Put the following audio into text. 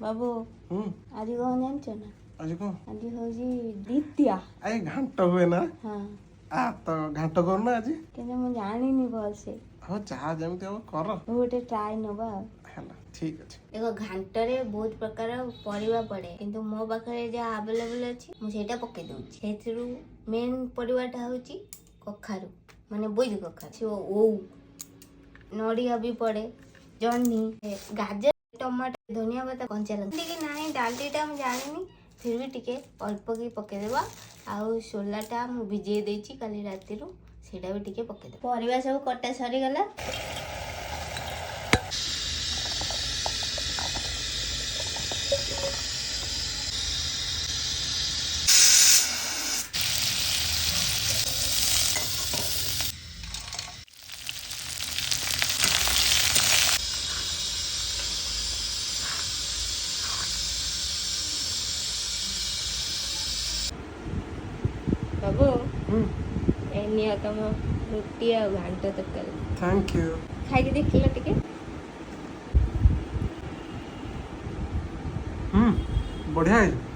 बाबू आज कौन जानछ ना आज कौन आज होजी द्वितीया आई घांट हुए ना हाँ आ तो घांट करना आज केने मु जानिनी भलसे हो चाह जेमती हो कर गोटे ट्राई नबा हैला ठीक अछि देखो घांटरे बहुत प्रकार परिवा पड़े किंतु मो पाखरे जे अवेलेबल अछि मु सेटा पके दउछि सेथिरु मेन परिवाटा होछि कखारु माने बोइद कखारु ओ नड़िया भी पड़े जन्नी गाजर टमाटर धनिया पत्ता कंचा लंका कि नाही डालटीटा मु जानिनी फिर भी टिके अल्प की पके देबा आउ सोलाटा मु भिजे देछि काली राती रु सेटा भी टिके पके दे परिवा सब कटा सरी गला बाबू एनिया तम रोटी आ घांट तरकारी थैंक यू खाई देखिला टिके बढ़िया है